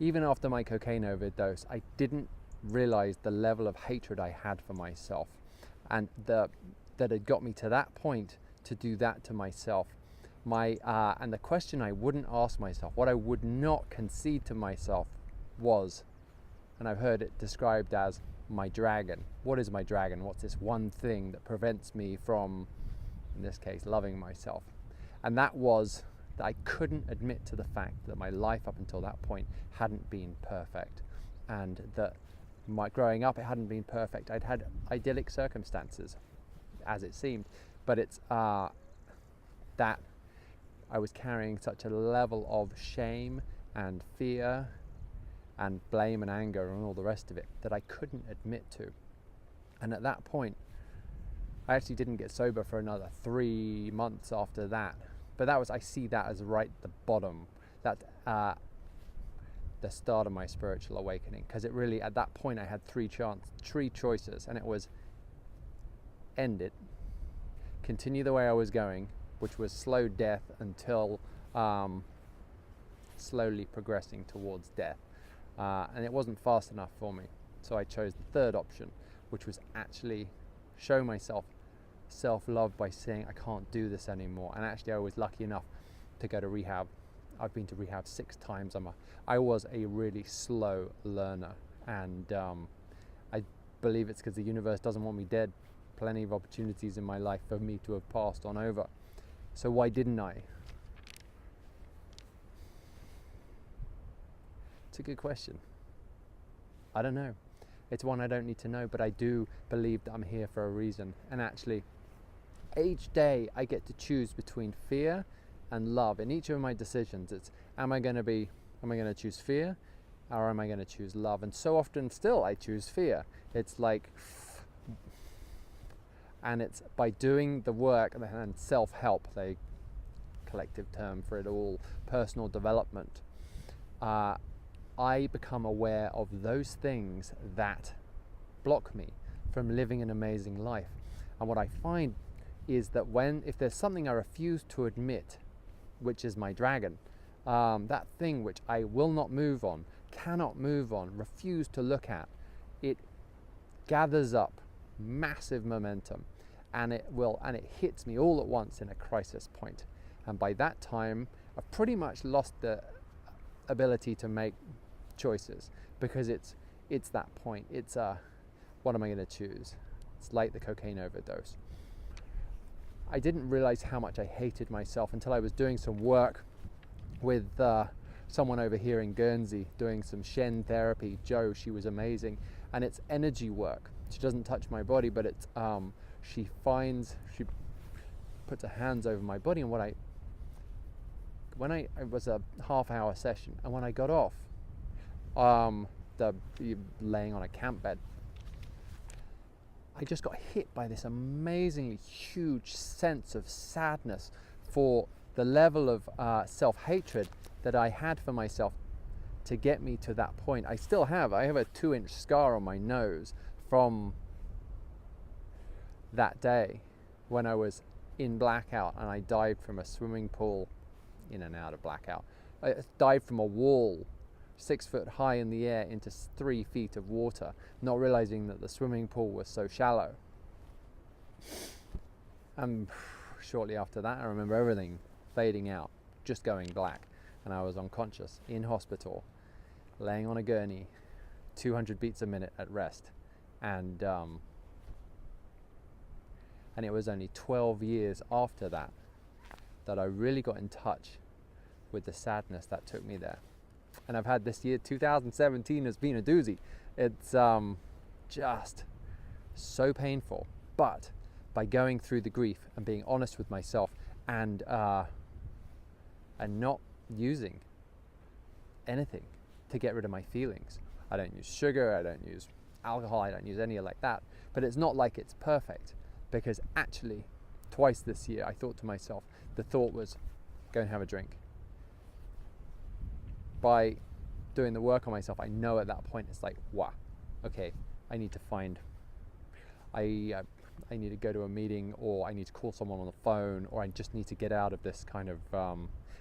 even after my cocaine overdose, I didn't realize the level of hatred I had for myself, and that had got me to that point to do that to myself. And the question I wouldn't ask myself, what I would not concede to myself was, and I've heard it described as my dragon. What is my dragon? What's this one thing that prevents me from, in this case, loving myself? And that was that I couldn't admit to the fact that my life up until that point hadn't been perfect, and that my growing up, it hadn't been perfect. I'd had idyllic circumstances, as it seemed, but it's that I was carrying such a level of shame and fear and blame and anger and all the rest of it that I couldn't admit to. And at that point, I actually didn't get sober for another 3 months after that. But I see that as right at the bottom. That's the start of my spiritual awakening. Because it really, at that point, I had three choices. And it was end it, continue the way I was going, which was slow death until slowly progressing towards death. And it wasn't fast enough for me. So I chose the third option, which was actually show myself self-love by saying I can't do this anymore. And actually I was lucky enough to go to rehab. I've been to rehab 6 times. I was a really slow learner, and I believe it's because the universe doesn't want me dead. Plenty of opportunities in my life for me to have passed on over. So why didn't I? It's a good question. I don't know. It's one I don't need to know, but I do believe that I'm here for a reason. And actually, each day I get to choose between fear and love. In each of my decisions, it's am I going to choose fear, or am I going to choose love? And so often still I choose fear. It's like, and it's by doing the work and self-help, the collective term for it all, personal development, I become aware of those things that block me from living an amazing life. And what I find is that if there's something I refuse to admit, which is my dragon, that thing which I will not move on, cannot move on, refuse to look at, it gathers up massive momentum, and it hits me all at once in a crisis point. And by that time, I've pretty much lost the ability to make choices, because it's that point. It's what am I going to choose? It's like the cocaine overdose. I didn't realize how much I hated myself until I was doing some work with someone over here in Guernsey, doing some Shen therapy. Jo, she was amazing, and it's energy work. She doesn't touch my body, but it's she puts her hands over my body. And it was a half-hour session, and when I got off, laying on a camp bed, I just got hit by this amazingly huge sense of sadness for the level of self-hatred that I had for myself to get me to that point. I have a 2-inch scar on my nose from that day when I was in blackout, and I dived from a swimming pool, in and out of blackout. I dived from a wall 6 foot high in the air into 3 feet of water, not realizing that the swimming pool was so shallow. And shortly after that, I remember everything fading out, just going black, and I was unconscious in hospital, laying on a gurney, 200 beats a minute at rest. And it was only 12 years after that I really got in touch with the sadness that took me there. And I've had this year, 2017, has been a doozy. It's just so painful. But by going through the grief and being honest with myself, and not using anything to get rid of my feelings. I don't use sugar, I don't use alcohol, I don't use any like that. But it's not like it's perfect, because actually twice this year I thought to myself, the thought was, go and have a drink. By doing the work on myself, I know at that point it's like, wow, okay, I need to go to a meeting, or I need to call someone on the phone, or I just need to get out of this kind of,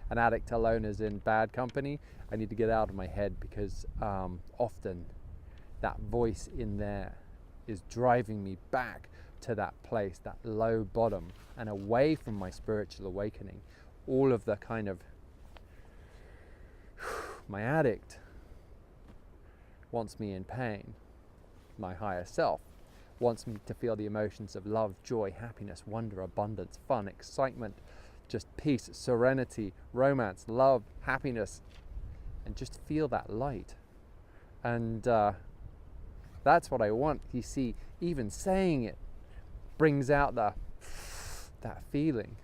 an addict alone is in bad company. I need to get out of my head, because often that voice in there is driving me back to that place, that low bottom, and away from my spiritual awakening. All of the kind of, my addict wants me in pain. My higher self wants me to feel the emotions of love, joy, happiness, wonder, abundance, fun, excitement, just peace, serenity, romance, love, happiness, and just feel that light. And that's what I want. You see, even saying it brings out that feeling.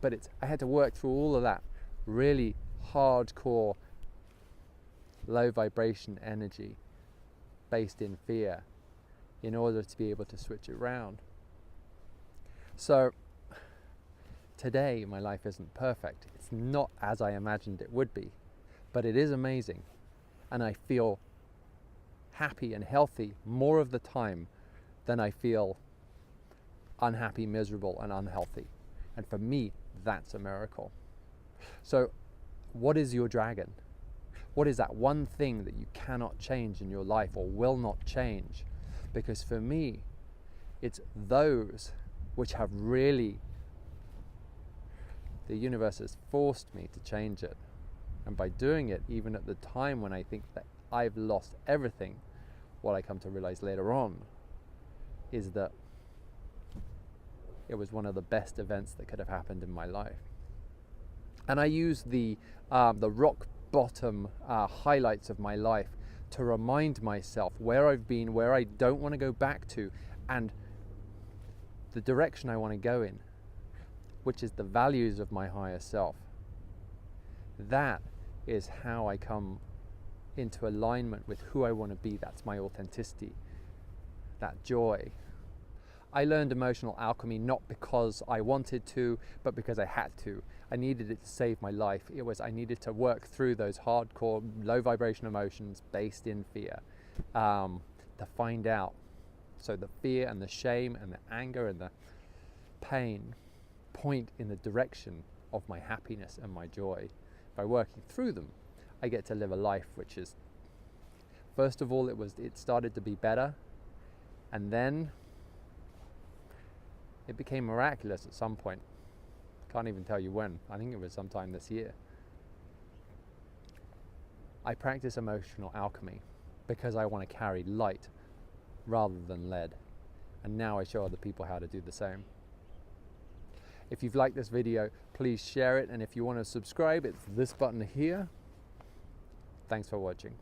But I had to work through all of that really hardcore, low vibration energy based in fear in order to be able to switch it around. So today my life isn't perfect. It's not as I imagined it would be, but it is amazing. And I feel happy and healthy more of the time than I feel unhappy, miserable, and unhealthy. And for me, that's a miracle. So what is your dragon? What is that one thing that you cannot change in your life, or will not change? Because for me, it's those which have really, the universe has forced me to change it. And by doing it, even at the time when I think that I've lost everything, what I come to realize later on is that it was one of the best events that could have happened in my life. And I use the rock bottom highlights of my life to remind myself where I've been, where I don't want to go back to, and the direction I want to go in, which is the values of my higher self. That is how I come into alignment with who I want to be. That's my authenticity, that joy. I learned emotional alchemy not because I wanted to, but because I had to. I needed it to save my life. I needed to work through those hardcore, low vibration emotions based in fear to find out. So the fear and the shame and the anger and the pain point in the direction of my happiness and my joy. By working through them, I get to live a life which is, first of all, it started to be better, and then it became miraculous at some point. Can't even tell you when. I think it was sometime this year. I practice emotional alchemy because I want to carry light rather than lead. And now I show other people how to do the same. If you've liked this video, please share it. And if you want to subscribe, it's this button here. Thanks for watching.